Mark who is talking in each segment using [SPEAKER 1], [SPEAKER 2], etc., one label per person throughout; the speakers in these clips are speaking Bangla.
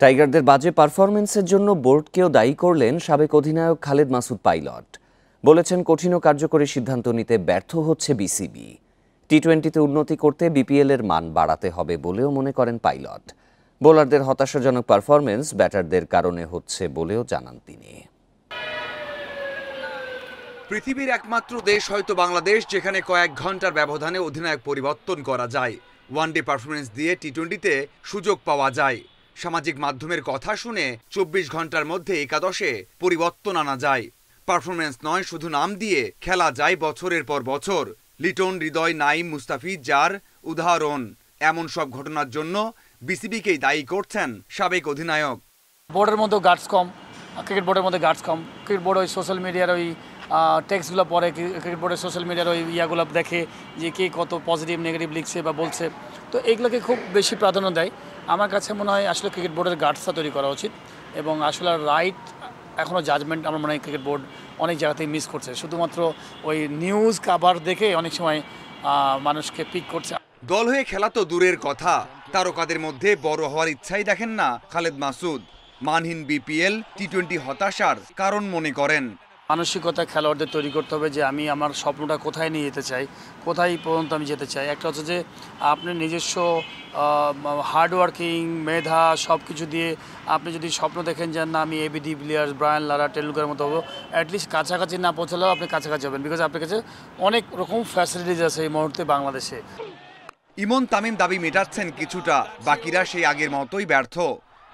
[SPEAKER 1] টাইগারদের বাজে পারফরম্যান্সের জন্য বোর্ডকেও দায়ী করলেন সাবেক অধিনায়ক খালেদ মাসুদ পাইলট। বলেছেন, কঠিন ও কার্যকরী সিদ্ধান্ত নিতে ব্যর্থ হচ্ছে বিসিবি। টি-20তে উন্নতি করতে বিপিএল-এর মান বাড়াতে হবে বলেও মনে করেন পাইলট। বোলারদের হতাশাজনক পারফরম্যান্স ব্যাটারদের কারণে হচ্ছে বলেও জানান তিনি।
[SPEAKER 2] পৃথিবীর একমাত্র দেশ হয়তো বাংলাদেশ, যেখানে কয়েক ঘন্টার ব্যবধানে অধিনায়ক পরিবর্তন করা যায়। ওয়ানডে পারফরমেন্স দিয়ে টি-20তে সুযোগ পাওয়া যায়। সামাজিক মাধ্যমের কথা শুনে 24 ঘন্টার মধ্যে একাদশে পরিবর্তন আনা যায়। পারফরমেন্স নয়, শুধু নাম দিয়ে খেলা যায় বছরের পর বছর। লিটন, হৃদয়, নাইম, মুস্তাফিজ যার উদাহরণ। এমন সব ঘটনার জন্য বিসিবিকেই দায়ী করছেন সাবেক অধিনায়ক।
[SPEAKER 3] বোর্ডের মধ্যে গার্ডস কম, ক্রিকেট বোর্ডের মধ্যে গার্ডস কম। ক্রিকেট বোর্ড ওই সোশ্যাল মিডিয়ার ওই টেক্সটগুলো পড়ে, ক্রিকেট বোর্ডের সোশ্যাল মিডিয়ার ওই ইয়াগুলো দেখে যে কে কত পজিটিভ নেগেটিভ লিখছে বা বলছে, তো এইগুলোকে খুব বেশি প্রাধান্য দেয়। আমার কাছে মনে হয় আসলে ক্রিকেট বোর্ডের গার্ডসটা তৈরি করা উচিত, এবং আসলে রাইট এখনও জাজমেন্ট আমার মনে হয় ক্রিকেট বোর্ড অনেক জায়গাতেই মিস করছে। শুধুমাত্র ওই নিউজ কাভার দেখে অনেক সময় মানুষকে পিক করছে।
[SPEAKER 2] দল হয়ে খেলা তো দূরের কথা, তারকাদের মধ্যে বড় হওয়ার ইচ্ছাই দেখেন না খালেদ মাসুদ। মানহীন বিপিএল টি-20 হতাশার কারণ মনে করেন।
[SPEAKER 3] মানসিকতা খেলোয়াড়দের তৈরি করতে হবে যে আমি আমার স্বপ্নটা কোথায় নিয়ে যেতে চাই, কোথায় পর্যন্ত আমি যেতে চাই। একটা হচ্ছে যে আপনি নিজস্ব হার্ডওয়ার্কিং, মেধা সব কিছু দিয়ে আপনি যদি স্বপ্ন দেখেন যে না আমি এবি ডিভিলিয়ার্স, ব্রায়ান লারা, টেন্ডুলকারের মতো হবো, অ্যাটলিস্ট কাছাকাছি না পৌঁছালেও আপনি কাছাকাছি হবেন, বিকজ আপনার কাছে অনেক রকম ফ্যাসিলিটিস আছে এই মুহূর্তে বাংলাদেশে।
[SPEAKER 2] ইমন, তামিম দাবি মেটাচ্ছেন কিছুটা, বাকিরা সেই আগের মতোই ব্যর্থ।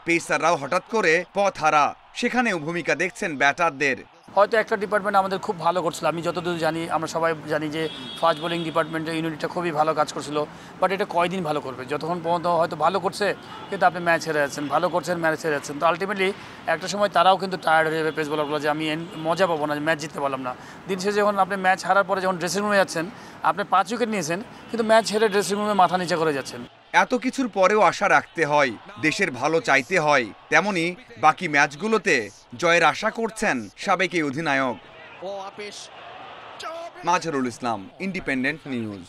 [SPEAKER 2] পেসাররাও হঠাৎ করে পথ হারা, সেখানেও ভূমিকা দেখছেন ব্যাটারদের।
[SPEAKER 3] হয়তো একটা ডিপার্টমেন্ট আমাদের খুব ভালো করছিল, আমি যতদূর জানি, আমরা সবাই জানি যে ফাস্ট বোলিং ডিপার্টমেন্টের ইউনিটটা খুবই ভালো কাজ করছিল। বাট এটা কয়দিন ভালো করবে? যতক্ষণ পর্যন্ত হয়তো ভালো করছে কিন্তু আপনি ম্যাচ হেরে যাচ্ছেন, ভালো করছেন ম্যাচ হেরে যাচ্ছেন, তো আলটিমেটলি একটা সময় তারাও কিন্তু টায়ার্ড হয়ে যাবে পেস বোলারগুলো, যে আমি মজা পাবো না, ম্যাচ জিততে পারলাম না। দিন শেষে যখন আপনি ম্যাচ হারার পরে যখন ড্রেসিং রুমে যাচ্ছেন, আপনি 5 উইকেট নিয়েছেন কিন্তু ম্যাচ হেরে ড্রেসিং রুমে মাথা নিচে করে যাচ্ছেন।
[SPEAKER 2] এত কিছুর পরেও আশা রাখতে হয়, দেশের ভালো চাইতে হয়। তেমনি বাকি ম্যাচগুলোতে জয়ের আশা করছেন সাবেক এই অধিনায়ক। Mazharul Islam, independent news.